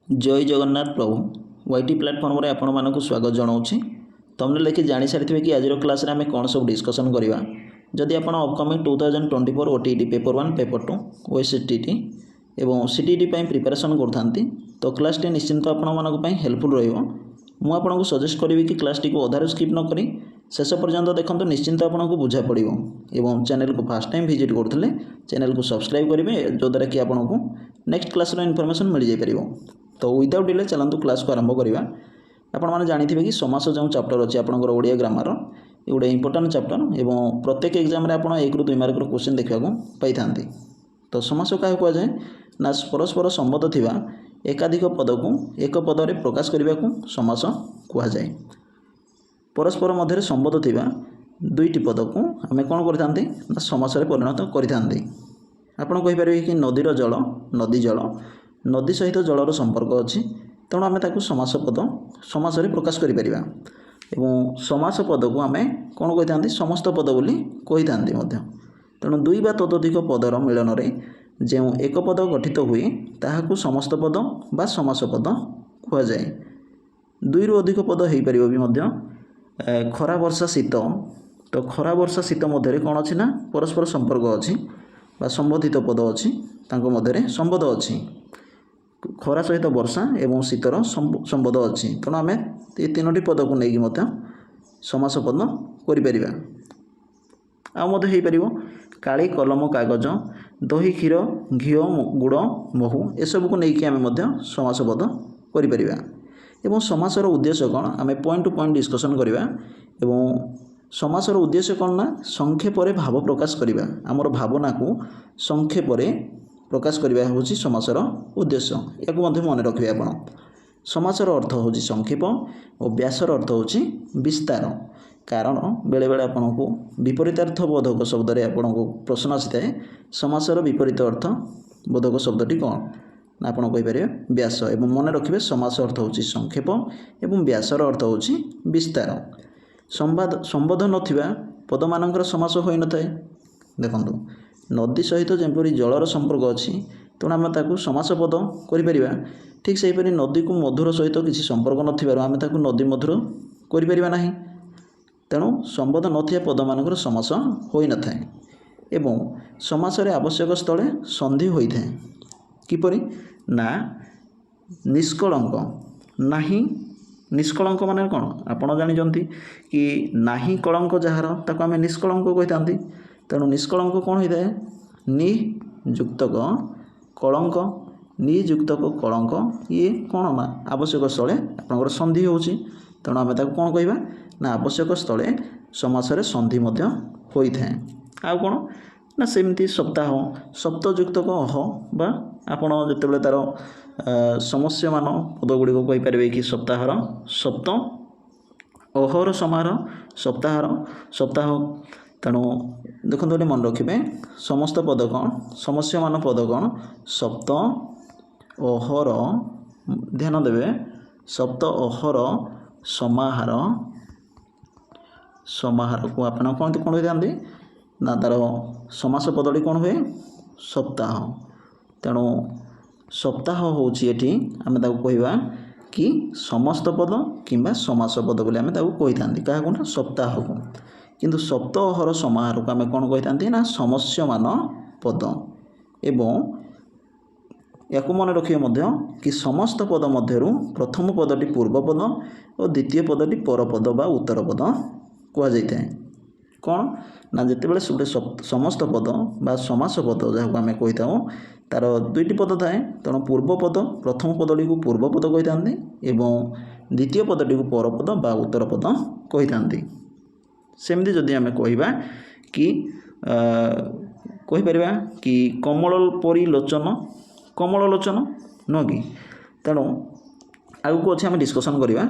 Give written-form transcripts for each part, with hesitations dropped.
जय जगन्नाथ प्रभु YT platform रे आपण मानक स्वागत जनाऊँच। तुमने लेखि जानी सारी कि आज क्लास रे आम कौन सब डिस्कसन करवा। जदि आप upcoming 2024 OTET paper 1 paper 2 OSTT एवं सीटीईटी प्रिपरेशन करथांती तो क्लास टी निश्चिंत आपण हेल्पफुल रहिबो। मु आपनको सजेस्ट करी कि क्लास टी को अधार स्किप न करी शेष पर्यंत देखो निश्चिंत आपको बुझा पड़ो। एवं चैनल को फास्ट टाइम विजिट करते चैनल को सब्सक्राइब करेंगे जो द्वारा कि आपको नेक्स्ट क्लास इनफॉरमेशन मिल जापर। तो विदाउट डिले चलतु क्लास को आरंभ करवा। आपण मैंने जानी कि समास जो चैप्टर अच्छी आपंकर ओडिया ग्रामर ये गोटे इंपोर्टाट चैप्टर एवं प्रत्येक एग्जाम रे आप 1 ରୁ 2 मार्क क्वेश्चन देखा पाई था। तो समास क्या कहुए ना परस्पर संबंध थिबा एकाधिक पद को एक पदरे प्रकाश करने को समास कहुए। परस्पर मध्य संबंध थिबा दुईटी पद को आम कौन करते समास परिणत करते। आपड़ कहींपर कि नदीर जल नदी जल नदी सहित जलर संपर्क अच्छी तेणु आम ताकू समास पद समास प्रकाश करें। समास पद को आम कौन कही समस्त पद बोली कही था। तेणु दुई बा ततोधिक पदर मिलन में जो एक पद गठित हुए ताहाकू समस्त पद बा समास पद कहुए। दुई रु अधिक पद हो पार खरा वर्षा शीत। तो खरा वर्षा शीत मध्य कौन अच्छी ना परस्पर संपर्क अच्छी बा संबंधित पद अच्छी मध्य संबंध अच्छी। खरा सहित वर्षा एवं शीतर संबंध अच्छी तेणु आम ये 3टी पद को लेकिन समास पद कर काली कलम कागज दही क्षीर घी गुड़ महू एसबू को लेकिन आम समास पद कर। समासर उद्देश्य कौन आम पॉइंट टू पॉइंट डिस्कसन करवा। समासर उद्देश्य कौन ना संक्षेप भाव प्रकाश करवा। आमर भावना को संक्षेप प्रकाश करवा हूँ समासर उद्देश्य। या मन रखिए आप समासर अर्थ हूँ संक्षेप और व्यासर अर्थ हूँ विस्तार। कारण बेले बेले आपन को विपरीतार्थ बोधक शब्द आपको प्रश्न आसी थाए समासर विपरीत अर्थ बोधक शब्दटी कौन ना आप कहींपर व्यास। एवं मन रखिए समास अर्थ हूँ संक्षेप एवं व्यासर अर्थ हूँ विस्तार। संबंध नथिबा पद मानकर समास होई न थाए। देखंतु नदी सहित जमपरी जलर संपर्क अच्छी तेणु आम ताकू समास पद कर। ठीक से हीपरि नदी को मधुर सहित किसी संपर्क नथिबारु आम ताकू नदी मधुर करिपरिबा नाही। तेणु संबंध नथिया पद मानकर समास होई न थाए। एवं समास रे आवश्यक स्थले संधि होई थाए। किपरि ना निष्कलंक नाही। निष्कलंक माने कौन आपड़ जानी कि नाही कलंक जार ताको आम निष्कलंक कही था। तेणु निष्कलंक कौन होता है नियुक्तक कलंक नियुक्तक कलंक ये कौन ना आवश्यक स्थले आपंकर संधि होची। तेणु आम ताको कौन कहवा ना आवश्यक स्थले समास संधि होता है। आउ कौन ना सेमती सप्ताह सप्तयुक्तक अह बा आपण जिते तार समस्या मान पद गुड़ी कहींपर कि सप्ताहर सप्त अहर समार सप्ताहर सप्ताह। तेणु देखो ये मन रखिए समस्त पद कौन समस्या मान पद कौन सप्त अहर ध्यान देवे सप्त अहर समाहार समाहार को आप कौन कौन होती ना तार समास पदटी कौन हुए सप्ताह। तेणु सप्ताह हूँ ये आम कहवा कि समस्त पद किंबा समास पद बोली आम कही था क्या ना सप्ताह को। किंतु सप्त अहर समाहार को आम कौन कही था ना समस्यमान पद। एवं या मन रखिए कि समस्त पद मध्यरु प्रथम पदटी पूर्व पद और द्वितीय पदटी पर पद बा उत्तर पद कहुए। कौन ना जितेबाला गोटे समस्त पद बा समास पद जहाँ आम कही था तार दुईटी पद थाए। तेणु पूर्व पद प्रथम पदटी को पूर्व पद कही था एवं द्वितीय पदटी को पर पद बा उत्तर पद कही था। सेमती जदि आम कहवा कि कहीपर कि कमल परी लोचन कमल लोचन नुह कि। तेणु आगू अच्छे आम डिस्कसन करवा।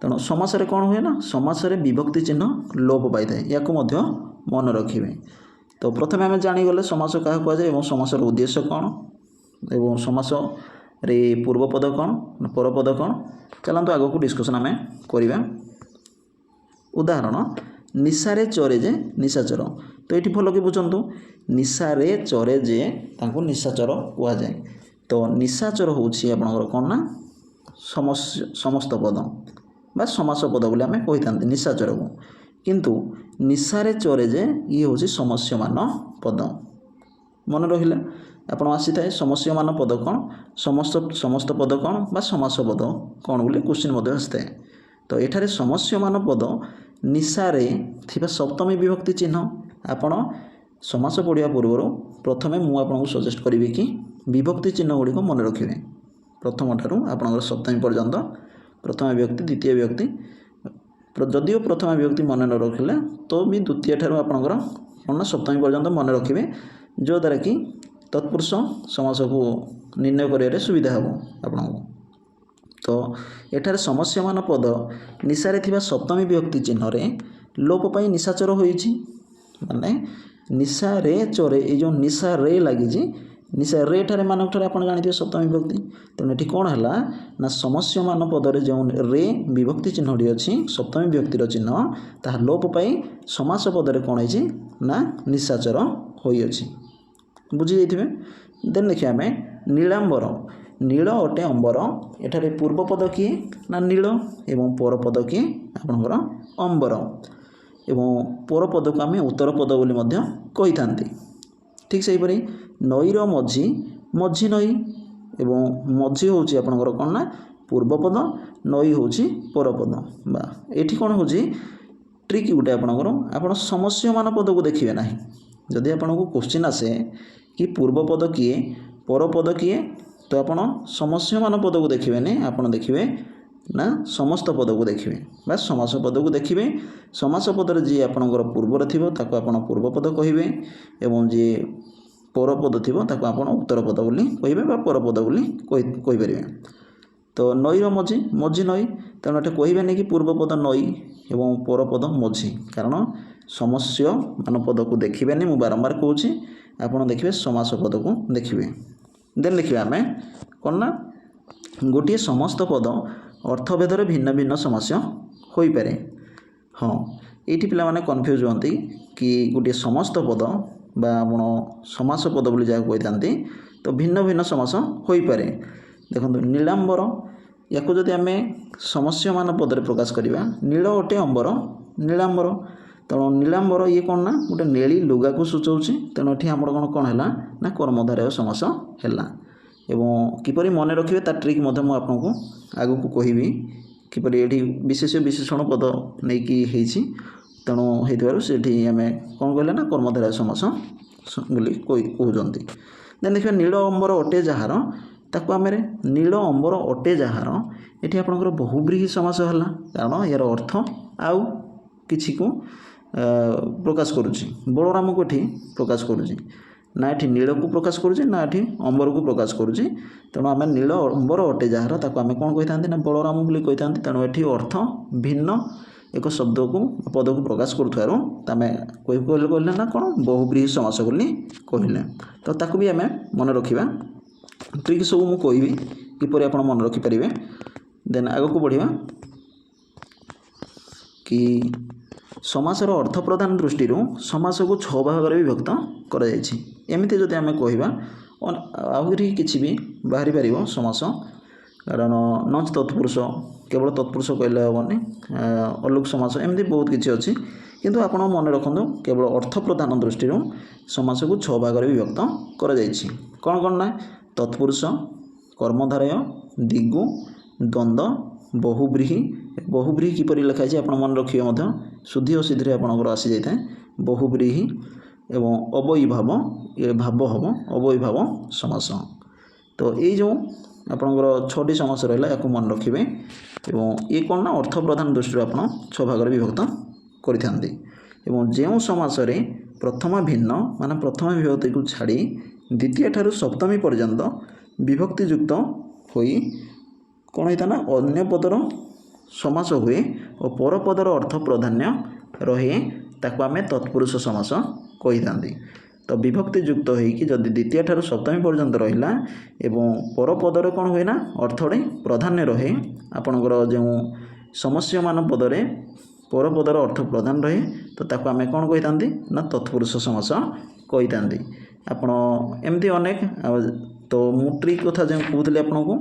तेणु समास कौन हुए ना समास विभक्ति चिन्ह लोप पाई था। या मन रखिए। तो प्रथम आम जानीगले समास क्या कहुए और समासर उद्देश्य कौन एवं समास रे पूर्व पद कौन पर पद कौन चलतु आग को डिस्कसन आम करवा। उदाहरण निशारे चरे जे निशाचर। तो ये भल कि बुझंतु निशारे चरे जे तांको निशाचर कहुए। तो निशाचर हूँ आपंकर कौन ना समस्त पद बा समास पद बोली आम कही था निशाचर को किंतु निशारे चरे जे ये हूँ समस्यमान पद मन रहा आपण आसी थाए समस्यमान पद कौन समस्त पद कौन बा समास पद कौन बोली क्वेश्चन आसी थाए तो एठारे समस्यमान पद निशारे थिबा सप्तमी विभक्ति चिन्ह आपण समास पढ़िया पूर्व प्रथमे मु आपको सजेस्ट करी कि विभक्ति चिन्ह गुड़िक मन रखिए प्रथम ठारू आपणकर सप्तमी पर्यंत प्रथम विभक्ति द्वितीय विभक्ति जदिओ प्रथम विभक्ति मन न रखिले तो भी द्वितीय ठारू आपणकर कौन सप्तमी पर्यंत मन रखिए जो द्वारा कि तत्पुरुष समास को निर्णय करिया सुविधा हम आपको तो एठारे समस्यमान पद निशारे थिबा सप्तमी विभक्ति चिन्ह रे लोप पाई निशाचर होइछि माने निशा रे चरे ये जो निशा रे लगी निशा रे ठारे मानक ठारे आपण जानिथिबे सप्तमी विभक्ति तेणु एठी कोण हला ना समस्यमान पदरे जो रे विभक्ति चिन्हटी अछि सप्तमी विभक्तिर चिन्ह ताहा लोप पाई समास पदरे कोण होइछि ना निशाचर होई अछि बुझी जाइथिबे देन देखिया आमे नीलांबर नील अटे अंबर एठारे पूर्व पद किए ना नील एवं पर पद किए आपणकर अंबर एवं पर पद को आम उत्तर पद बोली मध्य कही थांती ठीक से हीपरि नईर मझी मझी नई एवं मझी हूँ आपणकर कौन ना पूर्व पद नई हूँ पर पद बा ये कौन हूँ ट्रिक गोटे आपणकर आप समस्यमान पद को देखिए ना जदि आपन को क्वेश्चन आसे कि पूर्व पद किए पर पद किए तो आपण समस्यमान पद को देखिए नहीं आपन देखिए ना समस्त पद को देखिए बा समास पद को देखिए समास पदर जी आपणकर पूर्वर थी ताको आपण पूर्व पद कहे एवं जी पर पद थी आपण उत्तर पद बोली कहे पर पद बोली कहीपर तो नईर मझी मझी नई तेणु ये कहे कि पूर्व पद नई एवं पर पद मझी कारण समस्य मान पद को देखिए मुझे बारंबार कहूँ आपड़ देखिए समास पद को देखिए देन देखिए आम कौन ना गोटे समस्त पद अर्थभेदर भिन्न भिन्न समस्या हो पारे हाँ ये पे कन्फ्यूज होती कि गोटे समस्त पद बा आपण समास पद बोली जहाँ कही था तो भिन्न भिन्न समास हो पारे देखो नीलांबर या जदि आम समस्यमान पदरे प्रकाश करवा नील अटे अंबर नीलांबर तेणु नीलांबर ये कौन ना गोटे नेली लुगा को सूचाऊँ तेणु ये आम कौन है ना कर्मधारय समास है एवं किपरि मन रखिए ता ट्रिक आपको आगु को कहबी किपरि ये विशेष्य विशेषण पद नहीं कि तेणु होती आम कौन कहले ना कर्मधारय समास बोली कहते देन देखिए नील अंबर अटे जार ताको आम नील अंबर अटे जार ये आपंकर बहुब्रीहि समास है कारण यार अर्थ आउ किसी को प्रकाश करुँच बलराम को ये प्रकाश करुँच ना ये नील को प्रकाश करुँच ना ये अंबर को प्रकाश करुँच तेणु आम नील अंबर अटे जार ताको आम कौन कही था ना बलराम बोली कही था तेणु ये अर्थ भिन्न एक शब्द को पद को प्रकाश करुथार आम कहले ना कौन बहुब्रीहि समास बोली कहले तो ताकू भी आम मन रखा ट्रिक सब मुझे कहबी किपरि आप मन रखिपारे देन आग को बढ़िया कि समासर अर्थ प्रदान दृष्टि समास को 6 भाग में विभक्त करमती जदि आम कहवा आहरी किसी भी बाहरी पार समास कारण नच तत्पुरुष केवल तत्पुरुष कहले हेनी अलुक समास एमती बहुत किसी अच्छी किंतु आपण मन रखु केवल अर्थ प्रदान दृष्टि समास को 6 भाग में विभक्त कर कौन कौन ना तत्पुरुष कर्मधारय दिगु द्वंद्व बहुब्रीहि बहुब्रीहि किपरि लिखाई आप मन रखिए शुद्धि और सिद्धि आपंकर आसी जाए बहुब्रीहि एवं अवयभाव ये भाव हम अवयभाव समास तो ये जो आपंकर 6टी समास रहा या मन रखिए एवं ये कौन ना अर्थ प्रधान दृष्टि आप 6 भाग में विभक्त करते जो समास प्रथम भिन्न मान प्रथम विभक्ति को छाड़ी द्वितीय ठारू सप्तमी पर्यंत विभक्तियुक्त होई कौन होता ना अन्य पदर समास हुए और पर पदर अर्थ प्राधान्य रहे ताको आम तत्पुरुष समास कही था तो विभक्तियुक्त होगी जदि द्वितीय ठारू सप्तमी पर्यंत रहा एवं पर पदर कौन हुए ना अर्थरे प्राधान्य रहे आपणकर जो समस्यमान पदरे पर पदर अर्थ प्रधान रहे तो ताको आम कौन कही था ना तत्पुरुष समास कही था आपण एमती अनेक तो मु ट्रिक कथा जो कहूली आपको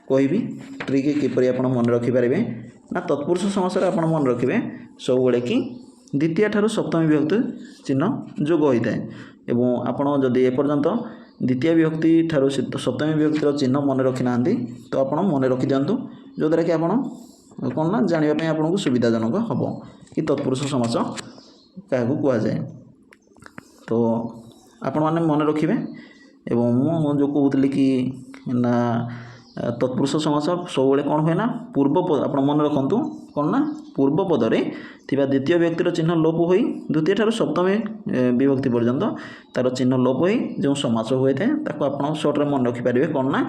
କହିବି ट्रिक किपरि आपण मन रखिपारे ना तत्पुरुष समास आपण मन रखिए सब बेले कि द्वितीय ठारू सप्तमी विभक्ति चिन्ह जोग होता है एवं आपण जदि एपर्यंत द्वितीय विभक्ति ठारू सप्तमी विभक्तिर चिन्ह मन रखी ना तो आपण मन रखी दिंतु जो द्वारा कि आपण कौन ना जानापी आपको सुविधाजनक हम कि तत्पुरुष समास क्या कहुए तो आपण मैंने मन रखिए एवं मु जो कहूली कि ना तत्पुरुष समास सब कौन हुए ना पूर्वपद आप मन रखु कौन ना पूर्वपदे थिबा द्वितीय व्यक्तिर चिन्ह लोप हो द्वितीय ठारू सप्तमी विभक्ति पर्यंत तार चिन्ह लोप हो जो समास हुए थे आप सर्ट्रे मन रखिपारे कौन ना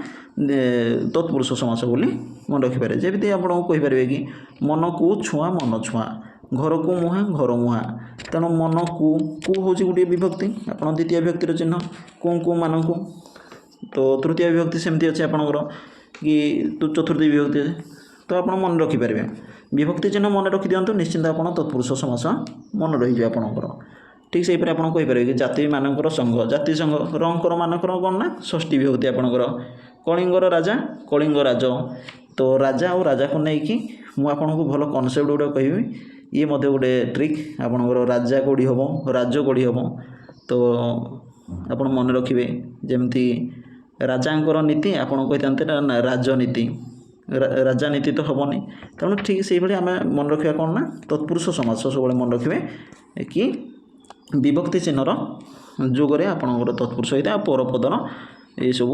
तत्पुरुष समास बोली मन रखिपारे जमी आपको कहींपारे कि मन को छुआ मन छुआ घर को मुहां घर मुहां तेणु मन को हूँ गोटे विभक्ति आप द्वितीय विभक्तिर चिन्ह को मान को तो तृतीय विभक्ति सेमती अच्छे आपंकर कि चतुर्थ विभक्ति तो आप मन रखिपारे विभक्ति चिन्ह मन रखी दिंतु निश्चिंत आप तत्पुरुष समास मन रही आपंकर ठीक से आप कहींपारे कि जाति मानकर संघ जाति संघ रंकर मानकर कौन ना षष्ठी विभक्ति आपंकर कलिंगर राजा कलिंग राज तो राजा और राजा को लेकिन मुझे भल कनसेप्ट गुड़ा कहि ये गोटे ट्रिक आपंकर राजा कौड़ी हम राज कौड़ी हम तो आप मन रखिए जमती राजांकर नीति आपड़ कही राजनीति राजनीति तो हेनी तेणु ठीक से भाई आम मन रखा कौन ना तत्पुरुष समास सब मन रखिए कि विभक्ति चिन्हर जोगरे आपंकर तत्पुरुष होता है परपदर ये सब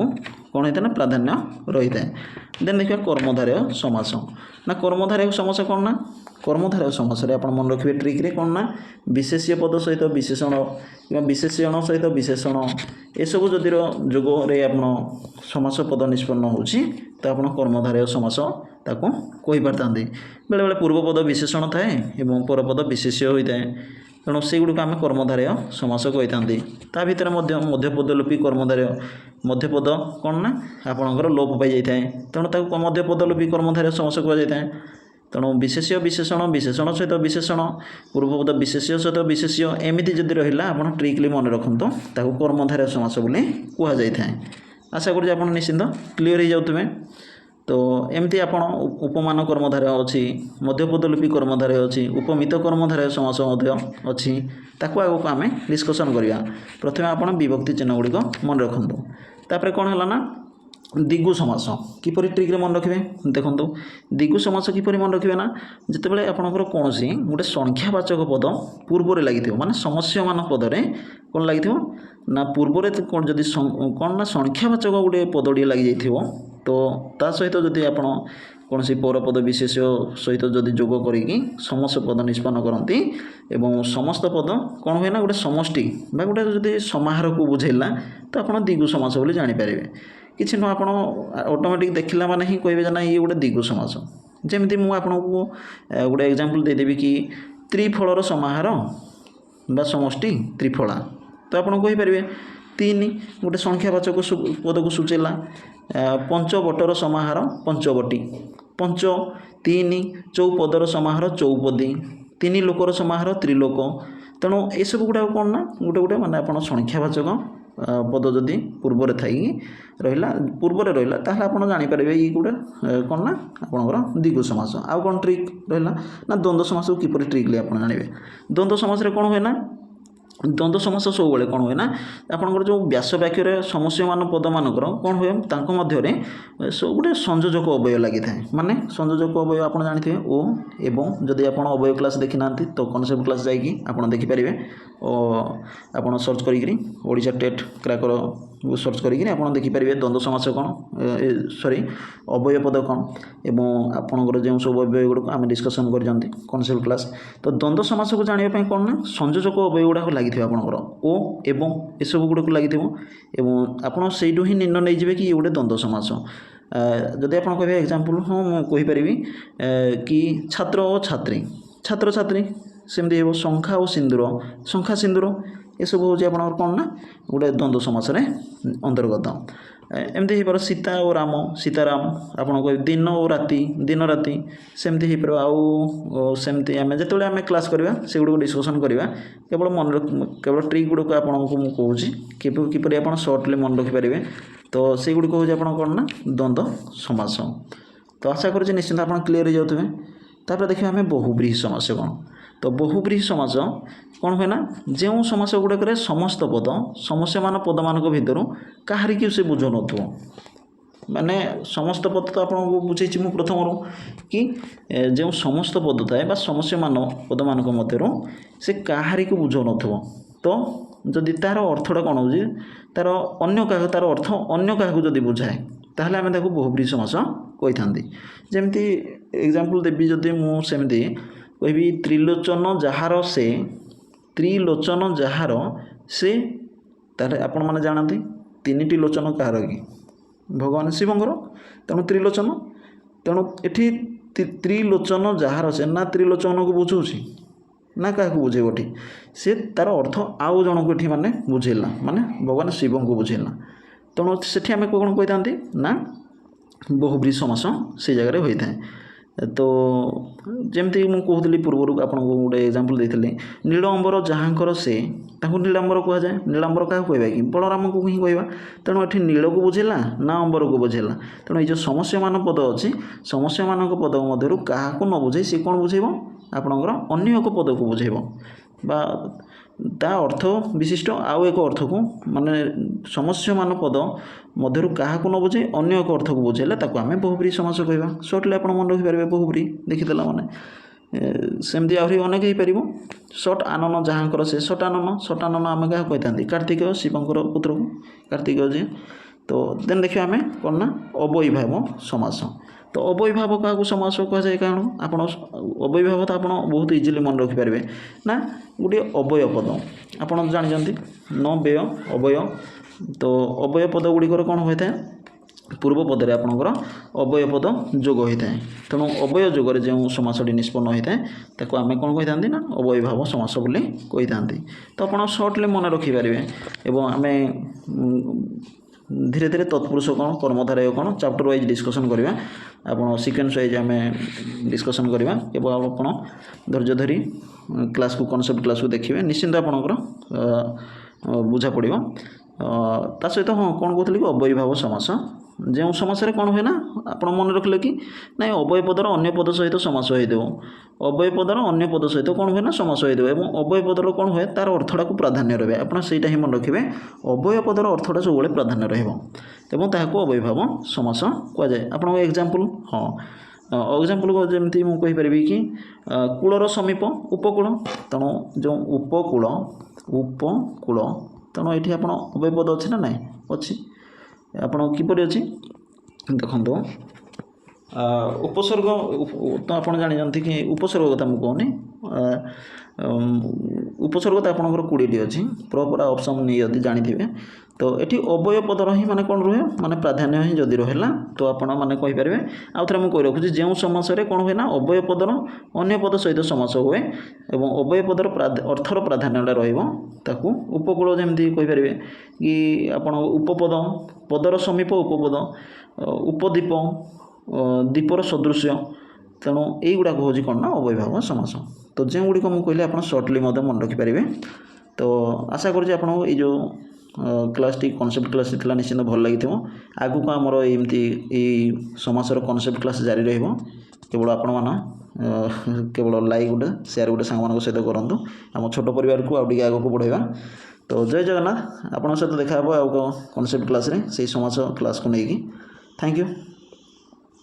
कौन होता है ना प्राधान्य रही है देन देखिए कर्मधारय समास ना कर्मधारय समास कौन ना कर्मधारय समास आप मन रखिए ट्रिक्रे कौन ना विशेष्य पद सहित विशेषण कि विशेषण सहित विशेषण ये सब जदि जोगरे आप समास पद निष्पन्न हो तो आप कर्मधारय समास ताको कही पारता बेले बेले पूर्वपद विशेषण थाए एवं परपद विशेष्य होता है तेणु से गुड़ आम कर्मधारय समास कही ता भितर मध्यपद लोपी कर्मधारय मध्यपद कौन ना आपणकर लोप पाई जाए तेणु मध्यपद लोपी कर्मधारय समास कहुए तेणु विशेष्य विशेषण विशेषण सहित विशेषण पूर्वपद विशेष्य सहित विशेष्य एमती जदि रहा आप ट्रिकली मन रखु ताको कर्मधारय समास बोली कहुए आशा करुँ आप निश्चिंत क्लीयर हो जाऊे तो एमती आप उपमान कर्मधारय अच्छी मध्यपद लिपि कर्मधारय अच्छी उपमित कर्मधारय समास अच्छी ताकू आगे आम डिस्कसन करवा प्रथम आप विभक्ति चिन्ह गुड़िक मन रखु तापर कौन है ना दिगु समास किपरि ट्रिक्रे मन रखिए देखो दिगु समास किपरि मन रखिए ना जितेबाला आपंकर कौन गोटे संख्यावाचक पद पूर्व लगी माने समस्यमान पदरे कौन लगी ना पूर्व जदि कौन ना संख्यावाचक गोटे पदटी लगी जाइए तो ता सहित जदि आप कौन परपद विशेष सहित जदि जोग करी समस्त पद निष्पन्न करती एवं समस्त पद कौन हुए ना गोटे समष्टि बा गोटे जदि समाहार को बुझेला तो आप दिगु समास बोली जानीपारे किसी नुह आप ऑटोमेटिक देखला माने ही कहे ना ये गोटे दिगु समास जमी मुझे आपको गोटे एग्जांपल देदेवी कि त्रिफलर समाहार बा समष्टि त्रिफला तो आप कहींपारे तीन गोटे संख्यावाचक पद को सूचेला पंचवटर समाहार पंचवटी पंच तीन चौपदर समाहार चौपदी तीन लोकर समाहार त्रिलोक तेणु ये सब गुड़ा कौन ना गोटे गोटे माने आप संख्यावाचक पद जदि पूर्व थी रहा पूर्व रहा ताहले आप जानीपारे ये गोटे कौन ना आपंकर दिगु समास आउ कौन ट्रिक रहा ना द्वंद्व समास को किपरि ट्रिकली आप जानवे द्वंद्व समास कौन हुए ना द्वंद्व समास सब बेले कौन हुए ना आपंकर जो व्यास वाक्य समस्यमान पद मानकर कौन हुए मध्य गोटे संयोजक अवय लगी था माने संयोजक अवय आप जानते ओ एवं जदि आप अवय क्लास देखी ना तो कनसेप्ट क्लास जाकि आप देखिपारे आप सर्च करी ओडिशा टेट क्रैकर सर्च करी आप देखिपारे द्वंद्व समास कौन सॉरी अवय पद कौन एवं आपंकर जो सब अवय गुड़ाक आम डिस्कसन कर कनसेप्ट क्लास तो द्वंद्व समास को जानापी कौन ना संयोजक अवय गुड़ाक लगी आपंकर ओ एवं ये सब गुड़ाक लगी आपड़ से ही निर्णय नहीं कि ये गोटे द्वंद्व समास जदि आप कहे एग्जांपल हाँ मुझे कहीपरि कि छात्र और छात्री छात्र छात्री सेमती हो शंखा और सिंदूर ये सब हूँ आप कौन ना गोटे द्वंद्व समास अंतर्गत एमती हो पार सीता और राम सीताराम आपन कह दिन और राति दिन राति सेमती हो पार आउ सेमती आम जो आम क्लास करवा से गुड़ डिस्कसन करवा केवल मन केवल ट्रिक गुड़क आपको मुझे कहूँ किपर आप सर्टली मन रखिपारे तो से गुड़ हूँ आप कौन ना द्वंद्व समास तो आशा करुँच निश्चिंत आप क्लीयर हो जाते तापर देखिए आम बहुब्रीहि समास कौन तो बहुब्रीहि समास कौन हुए ना जो समास गुड़ाक समस्त पद समस्यमान पद मान भर कहार कि से बुझ न माने समस्त पद तो आपको बुझे मु प्रथम कि जो समस्त पद थाए समस्यमान पद मान मध्य से कहार को बुझ न तो जदि तार अर्थटा कौन हो तार अन्य क्या तार अर्थ अन्य क्या जदि बुझाए ताहले आम बहुब्रीहि समास कही था जमती एग्जांपल देवी जदि मुझे कहि त्रिलोचन जार से त्रिलोचन जार से ताहले आपण माने जानती तीन लोचन कहार कि भगवान शिवंकर तेणु त्रिलोचन तेणु एठी त्रिलोचन जार से ना त्रिलोचन को बुझाऊँ ना क्या बुझेबी से तार अर्थ आउ जन को ये माने बुझेला माने भगवान शिव को बुझेला तेणु से आम कौन कही था ना बहुब्रीहि समास से जगह होता है तो जमती मुझे कहती पूर्व आपको गोटे एग्जांपल देती नीलंबर जहाँकर से नीलांबर कह जाए नीलांबर क्या कहवा कि बलराम को ही कहवा तेणु ये नील को बुझेला ना अंबर को बुझेला तेणु ये जो समस्यमान पद अच्छी समस्यमान पद मध्य क्या न बुझे सी कौन बुझेब आपणकर अन्य एक पद को बुझेब बा ता अर्थ विशिष्ट आउ एक अर्थ को माने समस्यमान पद मध्य क्या न बुझे अन्य एक अर्थ को बुझेले ताको आम बहुब्रीहि समास कहवा सर्टली आप मन रखिपारे बहुब्रीहि देखीदेला माने सेमती आहरी अनेक हो पार सट आनन जहाँकर से सटानन आम क्या कही था कार्तिकेय शिवंकर पुत्र को कार्तिकेय जी तो देन देखिए आम कौन ना अवयभाव समास तो अवयभाव क्या समास कह जाए कारण आप अवयभाव तो आप बहुत इजिली मन रखिपारे ना गोटे अवय पद आप जानते न व्यय अवय तो अवय पद गुड़िकर कौन होता है पूर्व पदे आपणकर अवय पद जोग होता है तेणु अवय जोगर जो समासटी निष्पन्न होता है ताको आम कौन कही था ना अवयभाव समास बोली कही था तो आप सर्टली मन रखिपारे एवं आम धीरे धीरे तत्पुरुष कौन कर्मधारय कौन चैप्टर वाइज डिस्कसन करवा आप सिक्वेन्स वाइज आम डिस्कसन करवा केवल आप धैर्य धरी क्लास को कॉन्सेप्ट क्लास को देखिए निश्चिंत आपणकर बुझा पड़ो ता सहित हाँ कौन कहते कि अवयभाव समास जो समास कौन हुए ना आप मन रखिले कि ना अवय पदर अन्य पद सहित समास होदेव अवय पदर अन्य पद सहित कौन हुए ना समास होदेव और अवय पदर कौन हुए तार अर्थटा को प्राधान्य रहे आप सहीटा ही मन रखिए अवय पदर अर्थटा सब प्राधान्य रहा अवयभाव समास कहुए आप एग्जांपल हाँ एग्जांपल को जमती मुझे कहीपरि कि कूलर समीप उपकूल तेणु जो उपकूल उपकूल तेणु ये आप अवय पद अच्छे ना नाई अच्छी आप किपर अच्छी देखो उपसर्ग तो आप जानते कि उपसर्ग कथा मुझे कहूनी उपसर्ग तो आपंकर 20टी अच्छी प्रॉपर ऑप्शन नहीं यदि जानी तो ये अवय पदर ही माने कौन रुहे माने प्राधान्य ही जदि रहा तो आप मैंने कहींपारे आउ थे मुझे कही रखुच्छी जो समास कौन हुए ना अवय पदर अन्य पद सहित समास हुए और अवय पदर अर्थर प्राधान्यटा रही उपकूल जमी कहींपारे कि आप उपपद पदर समीप उपपद उपद्वीप द्वीपर सदृश्य तेणु युवाक हूँ कौन ना अवयभाव समास तो जो गुड़िक मुझे कहली आप सर्टली मन रखिपारे तो आशा करूँ ये जो क्लास टी कॉन्सेप्ट क्लास थी निश्चिंत भल लगी आगु को आमर एमती समासर कॉन्सेप्ट क्लास जारी रही केवल आपण मान केवल लाइक गोटे शेयर गोटे सांग सहित करूँ आम छोट परिवार को आगे आगक बढ़ावा तो जय जगन्नाथ आपन सहित देखा आउ कॉन्सेप्ट क्लास रे से समास क्लास को लेकिन थैंक यू।